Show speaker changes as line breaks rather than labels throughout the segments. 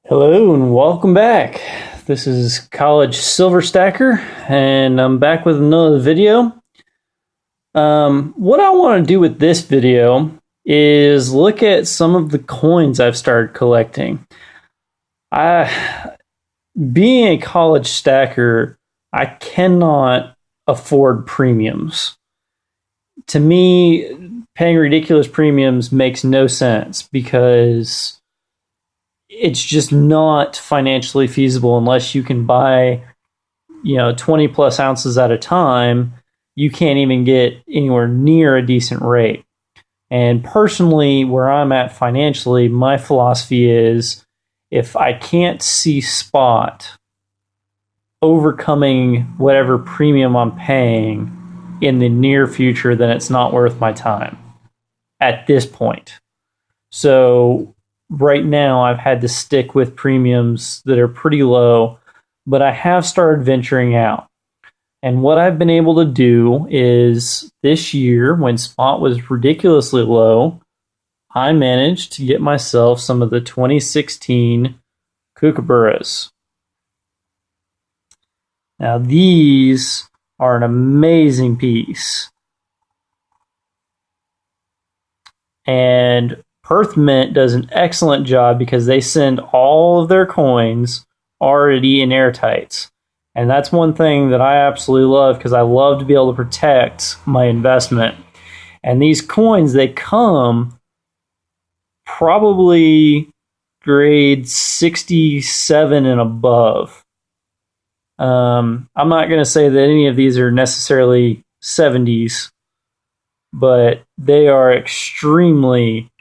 Hello and welcome back. This is College Silver Stacker, and I'm back with another video. What I want to do with this video is look at some of the coins I've started collecting. Being a college stacker, I cannot afford premiums. To me, paying ridiculous premiums makes no sense because it's just not financially feasible unless you can buy, 20 plus ounces at a time. You can't even get anywhere near a decent rate. And personally, where I'm at financially, my philosophy is if I can't see spot overcoming whatever premium I'm paying in the near future, then it's not worth my time at this point. So right now, I've had to stick with premiums that are pretty low, but I have started venturing out. And what I've been able to do is this year, when spot was ridiculously low, I managed to get myself some of the 2016 kookaburras. Now, these are an amazing piece. And Perth Mint does an excellent job because they send all of their coins already in airtights. And that's one thing that I absolutely love because I love to be able to protect my investment. And these coins, they come probably grade 67 and above. I'm not going to say that any of these are necessarily 70s, but they are extremely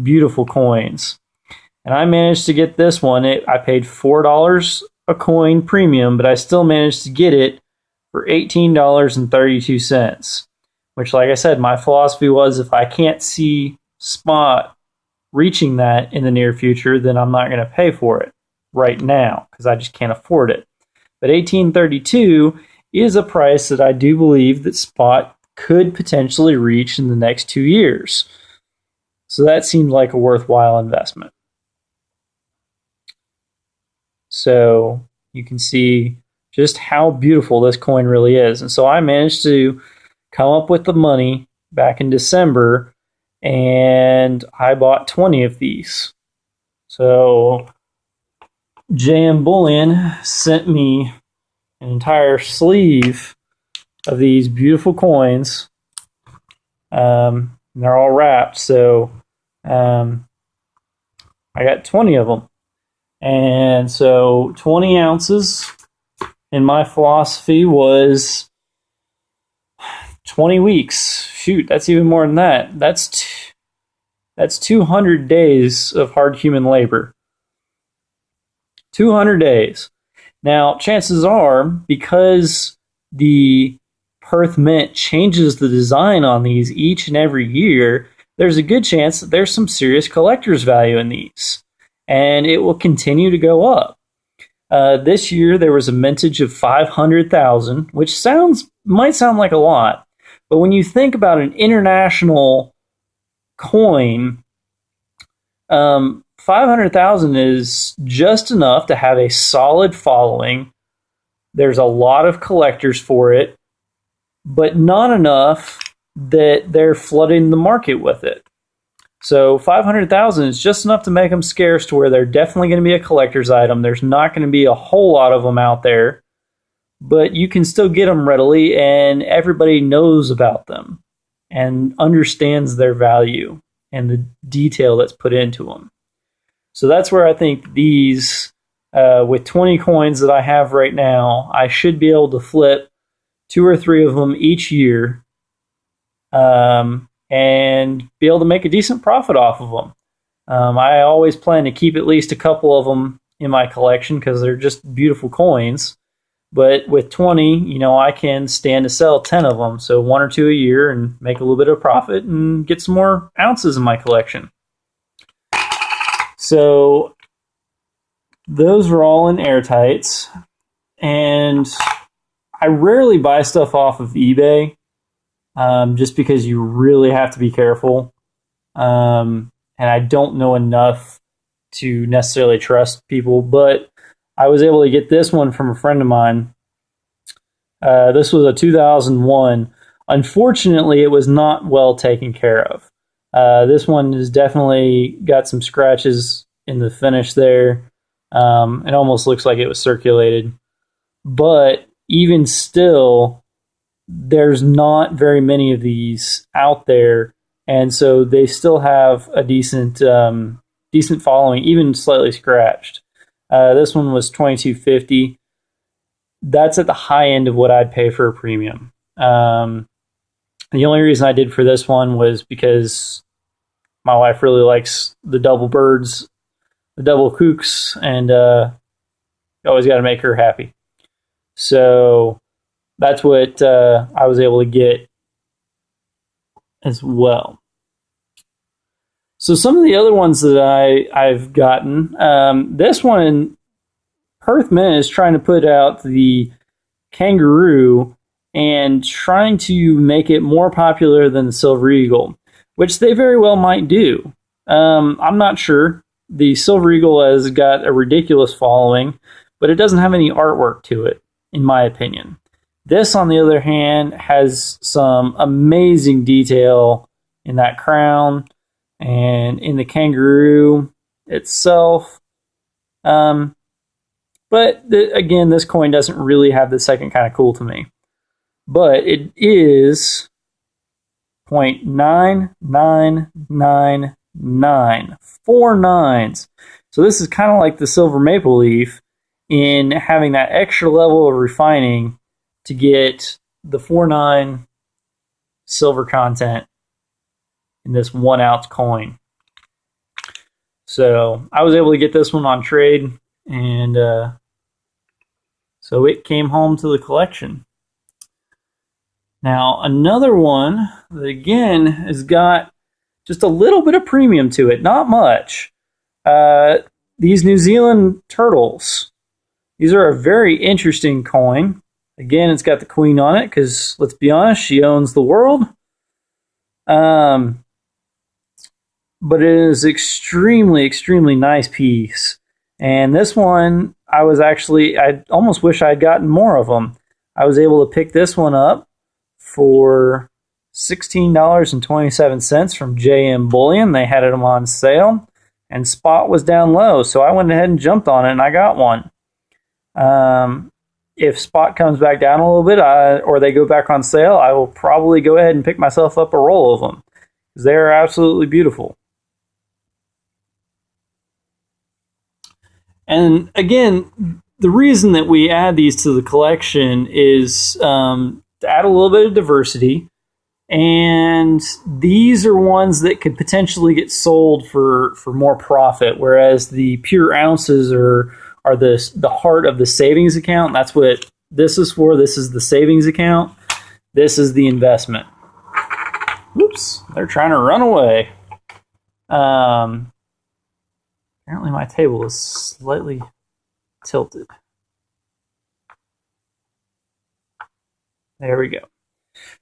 beautiful coins. And I managed to get this one. I paid $4 a coin premium, but I still managed to get it for $18.32, which, like I said, my philosophy was if I can't see spot reaching that in the near future, then I'm not going to pay for it right now because I just can't afford it. But $18.32 is a price that I do believe that spot could potentially reach in the next 2 years. So that seemed like a worthwhile investment. So you can see just how beautiful this coin really is. And so I managed to come up with the money back in December, and I bought 20 of these. So JM Bullion sent me an entire sleeve of these beautiful coins. They're all wrapped, so I got 20 of them. And so 20 ounces in my philosophy was 20 weeks. Shoot, that's even more than that. That's 200 days of hard human labor. 200 days. Now, chances are, because the Perth Mint changes the design on these each and every year, there's a good chance that there's some serious collector's value in these, and it will continue to go up. This year, there was a mintage of 500,000, which might sound like a lot, but when you think about an international coin, 500,000 is just enough to have a solid following. There's a lot of collectors for it, but not enough that they're flooding the market with it. So 500,000 is just enough to make them scarce to where they're definitely going to be a collector's item. There's not going to be a whole lot of them out there, but you can still get them readily, and everybody knows about them and understands their value and the detail that's put into them. So that's where I think these, with 20 coins that I have right now, I should be able to flip 2 or 3 of them each year, and be able to make a decent profit off of them. I always plan to keep at least a couple of them in my collection because they're just beautiful coins. But with 20, I can stand to sell 10 of them, so 1 or 2 a year, and make a little bit of profit and get some more ounces in my collection. So those are all in airtights, and I rarely buy stuff off of eBay, just because you really have to be careful. And I don't know enough to necessarily trust people, but I was able to get this one from a friend of mine. This was a 2001. Unfortunately, it was not well taken care of. This one has definitely got some scratches in the finish there. It almost looks like it was circulated. But even still, there's not very many of these out there. And so they still have a decent following, even slightly scratched. This one was $22.50. That's at the high end of what I'd pay for a premium. The only reason I did for this one was because my wife really likes the double birds, the double kooks, and you always got to make her happy. So that's what I was able to get as well. So some of the other ones that I've gotten, this one, Perth Mint is trying to put out the kangaroo and trying to make it more popular than the Silver Eagle, which they very well might do. I'm not sure. The Silver Eagle has got a ridiculous following, but it doesn't have any artwork to it, in my opinion. This, on the other hand, has some amazing detail in that crown and in the kangaroo itself. But again, this coin doesn't really have the second kind of cool to me. But it is 0.9999, 4 nines. So this is kind of like the silver maple leaf in having that extra level of refining to get the 4.9 silver content in this 1 ounce coin. So I was able to get this one on trade, and so it came home to the collection. Now, another one that, again, has got just a little bit of premium to it, not much. These New Zealand turtles. These are a very interesting coin. Again, it's got the queen on it because, let's be honest, she owns the world. But it is extremely, extremely nice piece. And this one, I almost wish I'd gotten more of them. I was able to pick this one up for $16.27 from JM Bullion. They had them on sale, and spot was down low, so I went ahead and jumped on it, and I got one. If spot comes back down a little bit, or they go back on sale, I will probably go ahead and pick myself up a roll of them, because they are absolutely beautiful. And again, the reason that we add these to the collection is to add a little bit of diversity. And these are ones that could potentially get sold for more profit, whereas the pure ounces are the heart of the savings account. That's what this is for. This is the savings account. This is the investment. Whoops, they're trying to run away. Apparently my table is slightly tilted. There we go.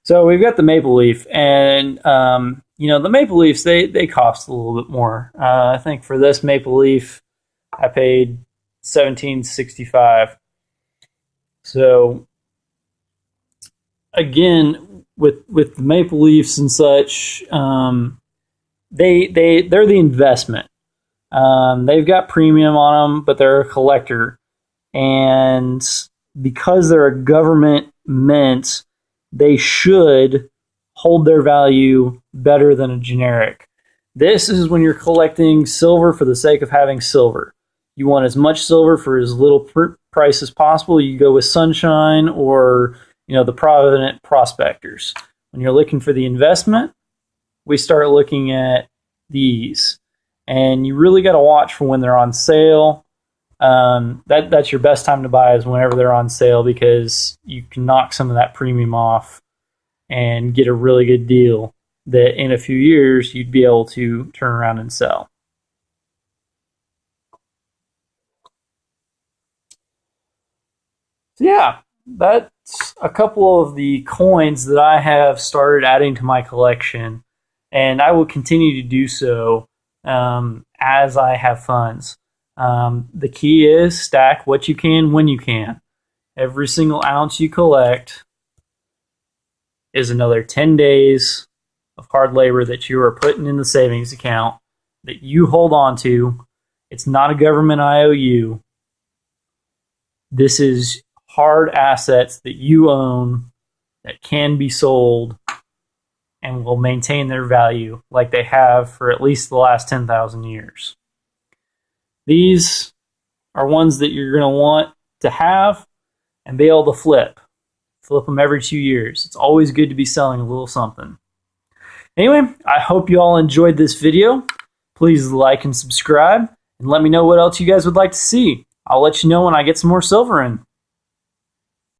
So we've got the maple leaf, and the maple leafs, they cost a little bit more. I think for this maple leaf, I paid $17.65. So again, with the maple leafs and such, they're the investment. They've got premium on them, but they're a collector, and because they're a government mint, they should hold their value better than a generic. This is when you're collecting silver for the sake of having silver. You want as much silver for as little price as possible. You go with Sunshine or the Provident Prospectors. When you're looking for the investment, we start looking at these. And you really got to watch for when they're on sale. That's your best time to buy, is whenever they're on sale, because you can knock some of that premium off and get a really good deal that in a few years you'd be able to turn around and sell. So yeah, that's a couple of the coins that I have started adding to my collection, and I will continue to do so as I have funds. The key is stack what you can when you can. Every single ounce you collect is another 10 days of hard labor that you are putting in the savings account that you hold on to. It's not a government IOU. This is hard assets that you own that can be sold and will maintain their value like they have for at least the last 10,000 years. These are ones that you're going to want to have and be able to flip. Flip them every 2 years. It's always good to be selling a little something. Anyway, I hope you all enjoyed this video. Please like and subscribe, and let me know what else you guys would like to see. I'll let you know when I get some more silver in.